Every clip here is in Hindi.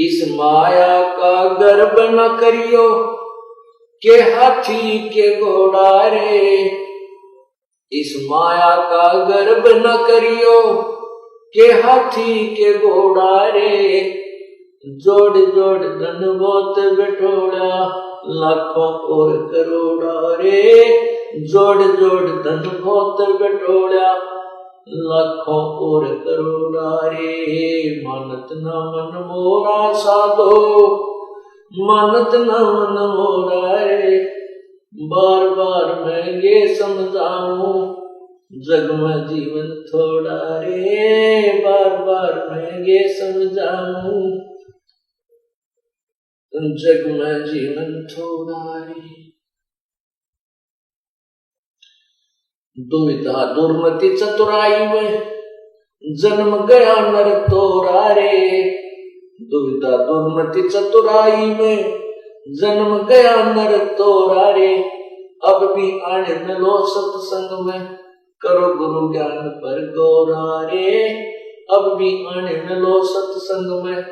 इस माया का गर्भ न करियो के हाथी के घोड़ा रे। इस माया का गर्भ न करियो के हाथी के घोड़ा रे। जोड़ जोड़ धन बहुत बिठोड़ा लाखों और करोड़ा रे। जोड़ जोड़ धन बहुत बिठोड़ा लाखों और करोड़ा रे। मानत न मन मोरा साधो, मानत न मन मोरा रे। बार बार मैं ये समझाऊं जग में जीवन थोड़ा रे। बार बार मैं ये समझाऊं जग में जीवन थोड़ा रे। दुविधा दुर्मति चतुराई में जन्म गया नर तोरा रे। दुविधा दुर्मति चतुराई में जन्म गया नर तोरा रे। अब भी आने मिलो सत्संग में करो गुरु ज्ञान पर गौरा रे। अब भी आने मिलो सत्संग में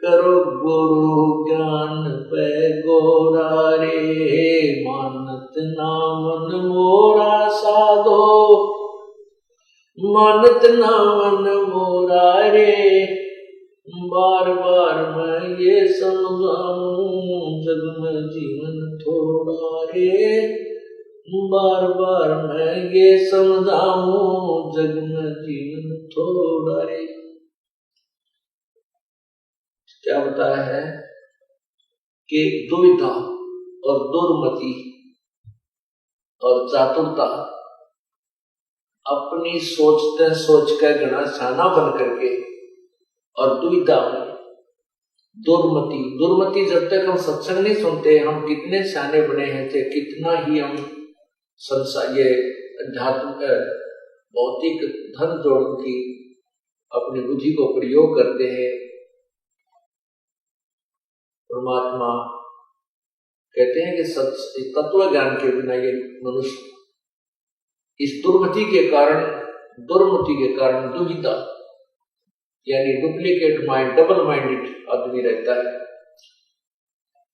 करो गुरु ज्ञान पे गौरा रे। मानत ना मन मोरा साधो, मानत ना मन मोरा रे। बार बार मैं ये समझाऊं जग में जीवन थोड़ा रे। बार बार मैं ये समझाऊं जग में जीवन थोड़ा रे। क्या बताया है कि दुविधा और दुर्मति और चातुरता अपनी सोचते सोच कर घना छाना बन करके और दुविधा में दुर्मति। दुर्मति जब तक हम सत्संग नहीं सुनते हम कितने सियाने बने हैं थे, कितना ही हम संसार ये अध्यात्म भौतिक धन जोड़न की अपनी बुद्धि को प्रयोग करते हैं। परमात्मा कहते हैं कि तत्व ज्ञान के बिना ये मनुष्य इस दुर्मति के कारण दुविधा यानी डुप्लीकेट माइंड, डबल माइंडेड आदमी रहता है।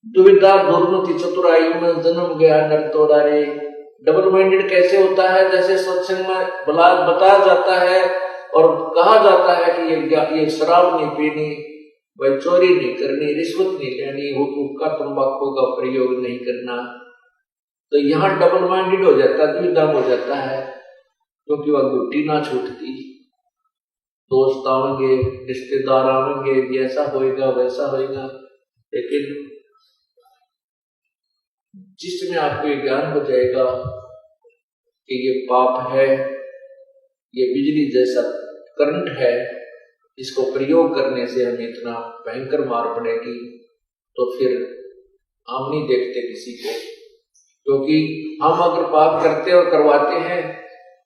दुविधा दुर्मति चतुराई में जन्म गया नर तोरा रे। डबल माइंडेड कैसे होता है? जैसे सत्संग में बताया जाता है और कहा जाता है कि ये शराब नहीं पीनी, भाई चोरी नहीं करनी, रिश्वत नहीं लेनी, हुक्का तंबाकू का प्रयोग नहीं करना, तो यहाँ डबल माइंडेड हो जाता है, दुविधा हो जाता है, क्योंकि वह गुट्टी ना छूटती। दोस्त आवेंगे, रिश्तेदार आवेंगे, ऐसा होएगा वैसा होएगा, लेकिन जिसमें आपको ये ज्ञान हो जाएगा कि ये पाप है, ये बिजली जैसा करंट है, इसको प्रयोग करने से हमें इतना भयंकर मार पड़ेगी, तो फिर हम नहीं देखते किसी को, क्योंकि हम अगर पाप करते और करवाते हैं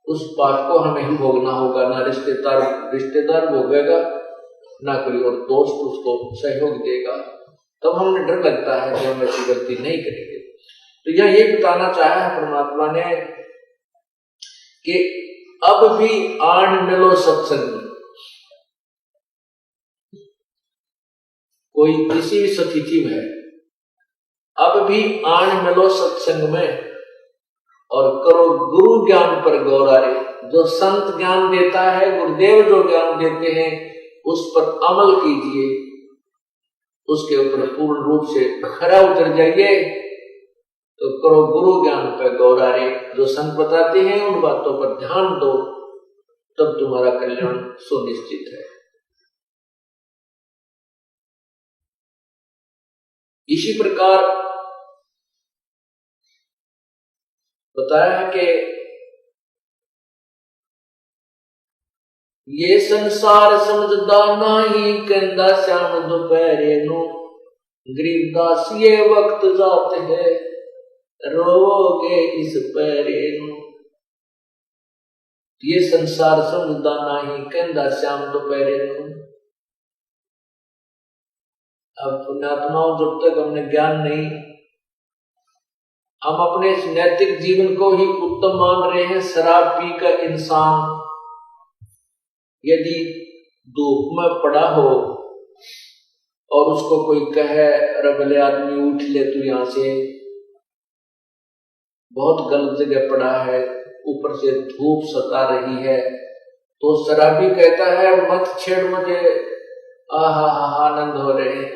उस पाप को हमें ही भोगना होगा। ना रिश्तेदार भोगेगा, ना कोई और दोस्त उसको सहयोग देगा। तब हमें डर लगता है कि हम ऐसी गलती नहीं करेंगे। तो यह ये बताना चाहा है परमात्मा ने कि अब भी आन मिलो सत्संग में। कोई किसी भी स्थिति में अब भी आन मिलो सत्संग में और करो गुरु ज्ञान पर गौरा रे। जो संत ज्ञान देता है, गुरुदेव जो ज्ञान देते हैं, उस पर अमल कीजिए, उसके ऊपर पूर्ण रूप से खरा उतर जाइए, तो करो गुरु ज्ञान पर गौरा रे। जो संत बताते हैं उन बातों पर ध्यान दो, तब तुम्हारा कल्याण सुनिश्चित है। इसी प्रकार बताया है कि ये संसार समझदा नहीं, कहंदा श्याम दोपहरे नु, गरीबदास ये वक्त जाते है, रोगे इस पैरे नु। ये संसार समझदा नहीं, कहंदा श्याम दोपहरे नु। अब पुण्यात्माओं, जब तक हमने ज्ञान नहीं, हम अपने नैतिक जीवन को ही उत्तम मान रहे हैं। शराब पी कर इंसान यदि धूप में पड़ा हो और उसको कोई कहे अरे भले आदमी उठ ले तू यहाँ से, बहुत गलत जगह पड़ा है, ऊपर से धूप सता रही है, तो शराबी कहता है मत छेड़ मुझे, आहा हा आनंद हो रहे हैं,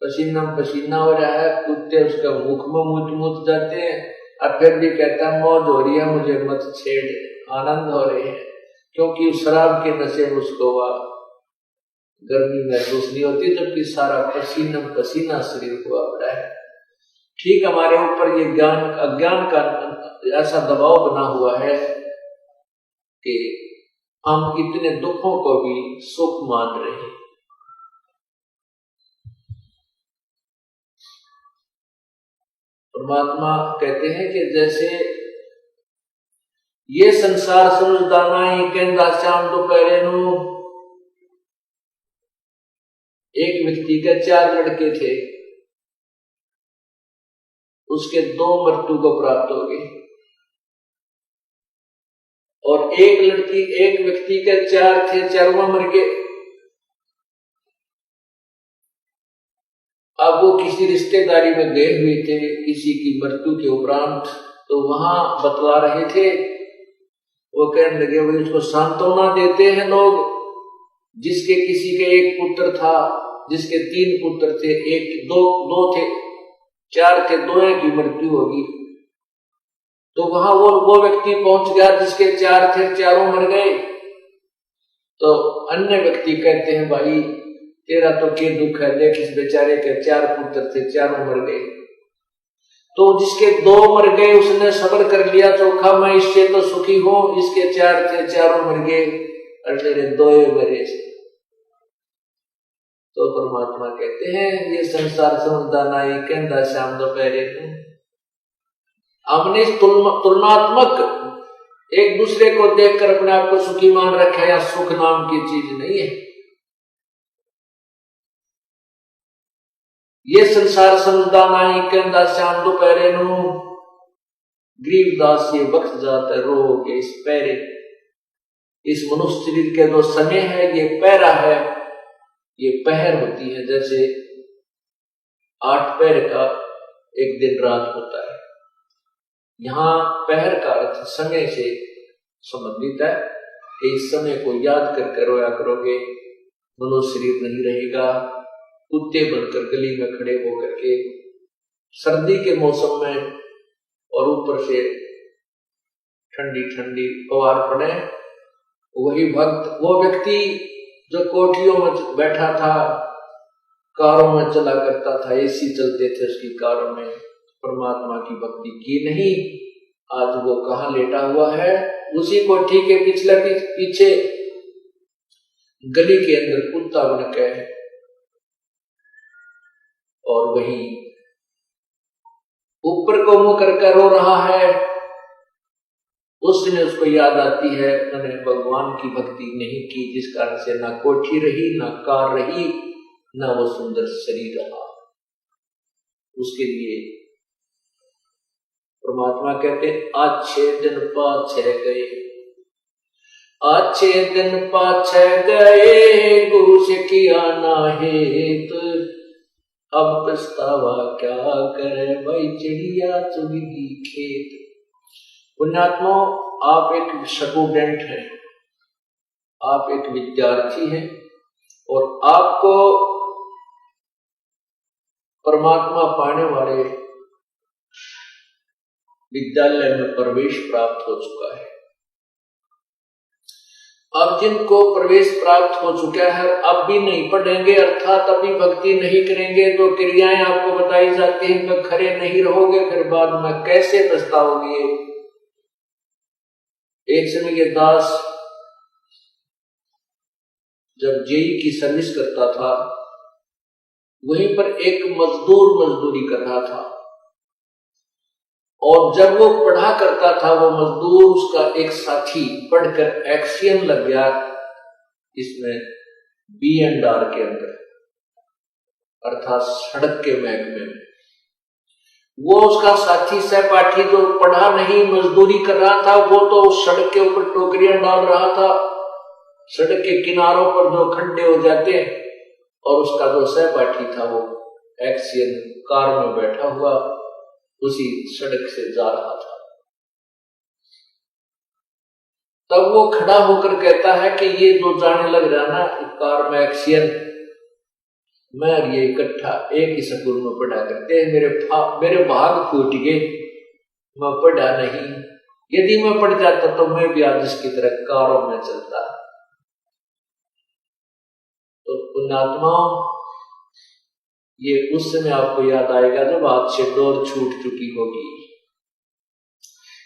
पसीना पसीना हो रहा है, कुत्ते उसके मुख में मुत जाते हैं, और फिर भी कहता है मौज हो रही है मुझे मत छेड़, आनंद हो रहे हैं, क्योंकि उस शराब के नशे में उसको वह गर्मी महसूस नहीं होती, जबकि सारा पसीना पसीना शरीर हुआ पड़ा है। ठीक हमारे ऊपर ये ज्ञान अज्ञान का ऐसा दबाव बना हुआ है कि हम इतने दुखों को भी सुख मान रहे हैं। परमात्मा कहते हैं कि जैसे ये संसार समझदाना ही कहता शाम दोपहरे नू, एक व्यक्ति के 4 लड़के थे, उसके 2 मृत्यु को प्राप्त हो गए, और एक व्यक्ति के 4 थे, 4वां मर गए। अब वो किसी रिश्तेदारी में गए हुए थे किसी की मृत्यु के उपरांत, तो वहां बतला रहे थे, वो कहने लगे भाई उसको सांत्वना देते हैं लोग, जिसके किसी के 1 पुत्र था, जिसके 3 पुत्र थे, दो थे, 4 थे, 2 की मृत्यु होगी, तो वहां वो व्यक्ति पहुंच गया जिसके 4 थे, 4 मर गए। तो अन्य व्यक्ति कहते हैं भाई तेरा तो क्या दुख है, देख इस बेचारे के 4 पुत्र थे, 4 मर गए। तो जिसके 2 मर गए उसने सब्र कर लिया चोखा, मैं इससे तो सुखी हूं, इसके 4 थे, 4 मर गए और मेरे 2 मरे। तो परमात्मा कहते हैं ये संसार समझदाना ही कहता शाम दोपहरे को, हमने तुलनात्मक एक दूसरे को देखकर अपने आप को सुखी मान रखा है, या सुख नाम की चीज नहीं है। ये संसार समझदाना ही कहता शाम दोपहरे नू, गरीबदास ये वक्त जाता रो के इस पैरे, इस मनुष्य शरीर के जो समय है ये पैरा है, ये पहर होती है, जैसे 8 पहर का एक दिन रात होता है। यहां पहर का अर्थ समय से संबंधित है कि इस समय को याद करके रोया करोगे, मनुष्य शरीर नहीं रहेगा। कुत्ते बनकर गली में खड़े होकर के सर्दी के मौसम में और ऊपर से ठंडी ठंडी फवार पड़े, वही भक्त, वो व्यक्ति जो कोठियों में बैठा था, कारों में चला करता था, एसी चलते थे उसकी कारों में, परमात्मा की भक्ति की नहीं, आज वो कहाँ लेटा हुआ है, उसी कोठी के पीछे गली के अंदर कुत्ता बन के, और वही ऊपर को मुंह करके रो रहा है। उस समय उसको याद आती है मैंने भगवान की भक्ति नहीं की, जिस कारण से ना कोठी रही, ना कार रही, ना वो सुंदर शरीर रहा। उसके लिए परमात्मा कहते अच्छे दिन पाछे गए, अच्छे दिन पाछे गए, गुरु से किया ना हेत, अब पछतावा क्या करे भाई चिड़िया चुगी खेत। पुण्यात्मा, आप एक स्टूडेंट हैं, आप एक विद्यार्थी हैं, और आपको परमात्मा पाने वाले विद्यालय में प्रवेश प्राप्त हो चुका है। अब जिनको प्रवेश प्राप्त हो चुका है अब भी नहीं पढ़ेंगे, अर्थात अभी भक्ति नहीं करेंगे, तो क्रियाएं आपको बताई जाती हैं कि खरे नहीं रहोगे, फिर बाद में कैसे पछताओगे। एक समय ये दास जब जेई की सर्विस करता था, वहीं पर एक मजदूर मजदूरी कर रहा था, और जब वो पढ़ा करता था वो मजदूर, उसका एक साथी पढ़कर एक्सियन लग गया इसमें B&R के अंदर, अर्थात सड़क के महकमे में। वो उसका साथी सहपाठी जो पढ़ा नहीं मजदूरी कर रहा था, वो तो उस सड़क के ऊपर टोकरियां डाल रहा था, सड़क के किनारों पर जो खड्डे हो जाते हैं, और उसका जो सहपाठी था वो एक्सियन कार में बैठा हुआ उसी सड़क से जा रहा था। तब वो खड़ा होकर कहता है कि ये जो जाने लग रहा ना कार में एक्सियन, मैं और ये इकट्ठा एक ही स्कूल में पढ़ा करते, मेरे भाग फूट गए, मैं पढ़ा नहीं। यदि मैं पढ़ जाता तो मैं भी आज इसकी तरह कारों में चलता। तो पुण्यात्माओं, ये उस समय आपको याद आएगा जब हाथ से डोर छूट चुकी होगी।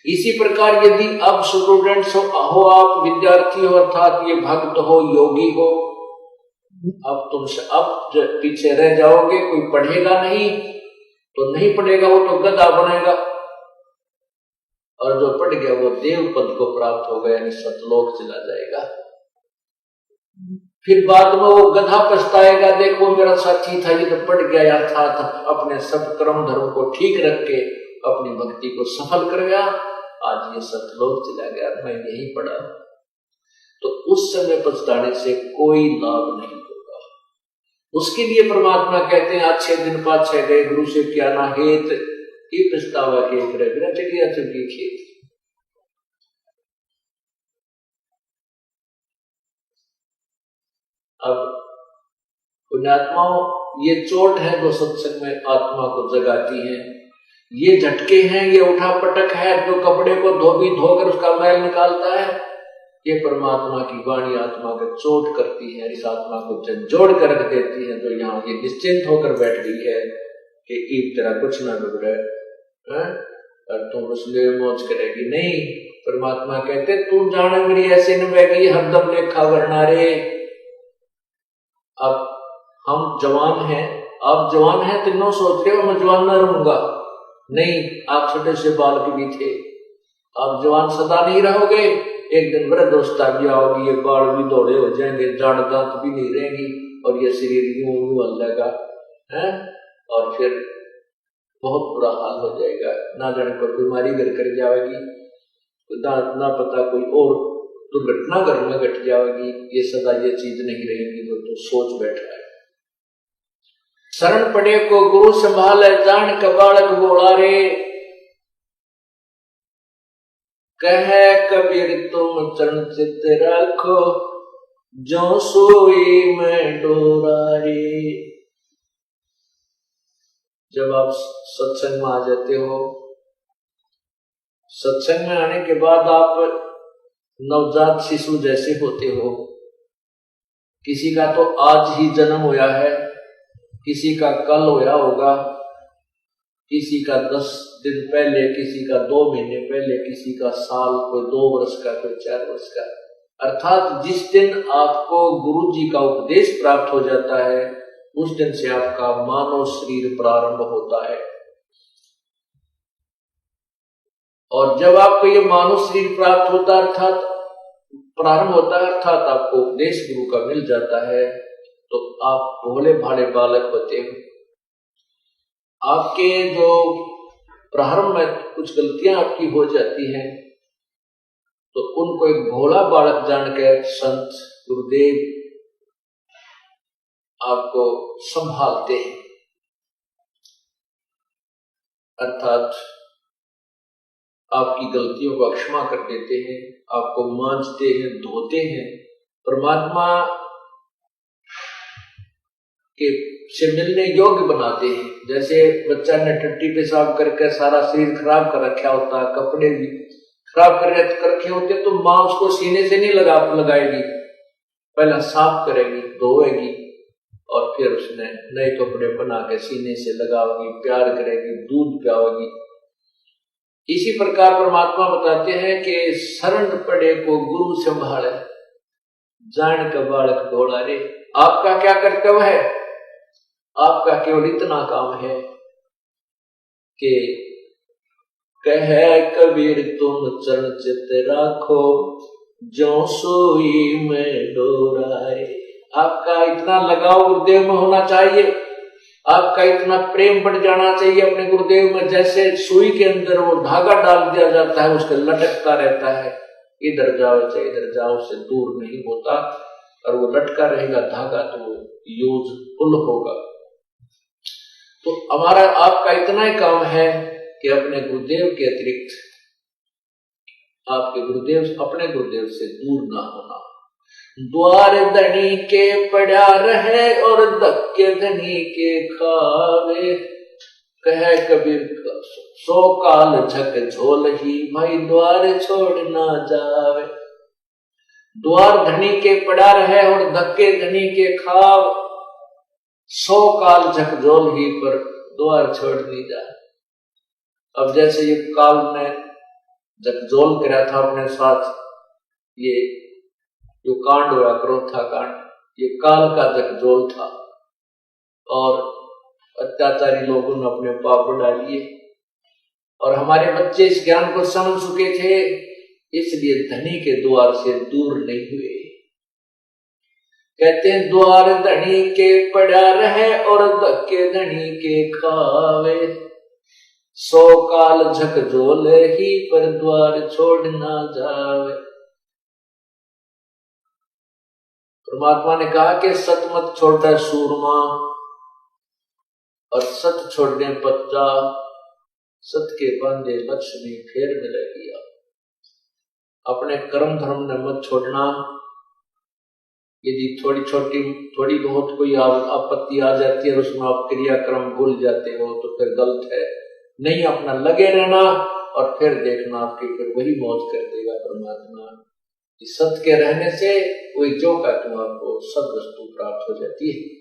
इसी प्रकार यदि अब स्टूडेंट्स हो आप विद्यार्थी हो अर्थात ये भक्त हो योगी हो, अब पीछे रह जाओगे, कोई पढ़ेगा नहीं तो नहीं पढ़ेगा, वो तो गधा बनेगा, और जो पढ़ गया वो देव पद को प्राप्त हो गया, यानी सतलोक चला जाएगा। फिर बाद में वो गधा पछताएगा, देखो मेरा साथी था ये तो पढ़ गया अर्थात अपने सब कर्म धर्म को ठीक रख के अपनी भक्ति को सफल कर गया, आज ये सतलोक चला गया, मैं यही पढ़ा। तो उस समय पछताने से कोई लाभ नहीं होगा। उसके लिए परमात्मा कहते हैं अच्छे दिन पाछे गए गुरु से क्या ना हेत, ये पछतावा के बिना चलिया चुकी खेत। अब पुण्यात्माओं, ये चोट है जो सत्संग में आत्मा को जगाती है, ये झटके हैं, ये उठा पटक है जो कपड़े को धोकर उसका मैल निकालता है, ये परमात्मा की वाणी आत्मा को चोट करती है, इस आत्मा को झंझोड़ कर रख देती है। तो यहाँ ये निश्चिंत होकर बैठ गई है कि ईब तेरा कुछ ना बिगड़े और तुम उसलिए मौज करेगी नहीं। परमात्मा कहते तू जाने मेरी ऐसे न बहगी हरदम लेखा वरना रे। अब हम जवान हैं, आप जवान हैं, तीनों सोच रहे हो मैं जवान ना रहूंगा, नहीं, आप छोटे से बालक भी थे, आप जवान सदा नहीं रहोगे, एक दिन वृद्धावस्था भी आओगी, ये बाल भी दौड़े हो जाएंगे, जड़ दांत भी नहीं रहेंगी और ये शरीर यूं यूं हल्लेगा है, और फिर बहुत बुरा हाल हो जाएगा, ना जाने कोई बीमारी घर कर जाएगी, ना पता कोई और दुर्घटना घर में घट जाएगी, ये सदा ये चीज नहीं रहेगी। तो सोच बैठा है। शरण पड़े को गुरु संभाले जान का बालक बोला रे, कहे कबीर तुम चरण चित रखो जो सोई में डोरा रे। जब आप सत्संग में आ जाते हो, सत्संग में आने के बाद आप नवजात शिशु जैसे होते हो। किसी का तो आज ही जन्म हुआ है, किसी का कल होया होगा, किसी का 10 दिन पहले, किसी का 2 महीने पहले, किसी का साल, कोई 2 वर्ष का, कोई 4 वर्ष का। अर्थात जिस दिन आपको गुरु जी का उपदेश प्राप्त हो जाता है उस दिन से आपका मानव शरीर प्रारंभ होता है। और जब आपको ये मानव शरीर प्राप्त होता अर्थात प्रारंभ होता है, अर्थात आपको उपदेश गुरु का मिल जाता है, तो आप भोले भाले बालक होते हो। आपके जो प्रारंभ में कुछ गलतियां आपकी हो जाती हैं तो उनको एक भोला बालक जानकर संत गुरुदेव आपको संभालते हैं, अर्थात आपकी गलतियों को क्षमा कर देते हैं, आपको मांजते हैं, धोते हैं, परमात्मा के से मिलने योग्य बनाते हैं। जैसे बच्चा ने टट्टी पेशाब करके सारा शरीर खराब कर रखा होता है, कपड़े भी खराब कर रखे होते, तो माँ उसको सीने से नहीं लगाएगी, पहला साफ करेगी, धोएगी और फिर उसने नए कपड़े बना के सीने से लगाओगी, प्यार करेगी, दूध पिलाओगी। इसी प्रकार परमात्मा बताते हैं कि शरण पड़े को गुरु संभाले जान का बालक घोड़ा रे। आपका क्या कर्तव्य है? आपका केवल इतना काम है कि कहे कबीर तुम चरण चित राखो जो सोई में डोरा रे। आपका इतना लगाव गुरुदेव में होना चाहिए, आपका इतना प्रेम बढ़ जाना चाहिए अपने गुरुदेव में, जैसे सुई के अंदर वो धागा डाल दिया जाता है, उसके लटकता रहता है, इधर जाओ चाहे इधर जाओ, से दूर नहीं होता। और वो लटका रहेगा धागा तो वो यूजफुल होगा। तो हमारा आपका इतना ही काम है कि अपने गुरुदेव के अतिरिक्त आपके गुरुदेव अपने गुरुदेव से दूर ना होना। द्वार धनी के पड़ा रहे और धक्के धनी के खावे, कहे कबीर सो काल झक झोल ही भाई द्वार छोड़ ना जावे। द्वार धनी के पड़ा रहे और धक्के धनी के खाव, 100 काल झकझोल ही पर द्वार छोड़ नहीं जाए। अब जैसे ये काल ने झकझोल करा था अपने साथ, ये जो कांड हुआ क्रोथा कांड, ये काल का झकझोल था और अत्याचारी लोगों ने अपने पाप बढ़ा लिए और हमारे बच्चे इस ज्ञान को समझ चुके थे, इसलिए धनी के द्वार से दूर नहीं हुए। कहते हैं द्वार धनी के पड़ा रहे और धक्के धनी के खावे, 100 काल झकझोल ही पर द्वार छोड़ ना जावे। परमात्मा ने कहा कि सत मत छोड़ता सूरमा और सत छोड़ने बच्चा, सत के बांधे लक्ष्मी फेर मिलेगी। अपने कर्म धर्म ने मत छोड़ना। यदि थोड़ी बहुत कोई आपत्ति आ जाती है और उसमें आप क्रियाक्रम भूल जाते हो तो फिर गलत है। नहीं, अपना लगे रहना और फिर देखना आपकी फिर वही मौज कर देगा परमात्मा। इस सत्य के रहने से कोई जो का तुम आपको सब वस्तु प्राप्त हो जाती है।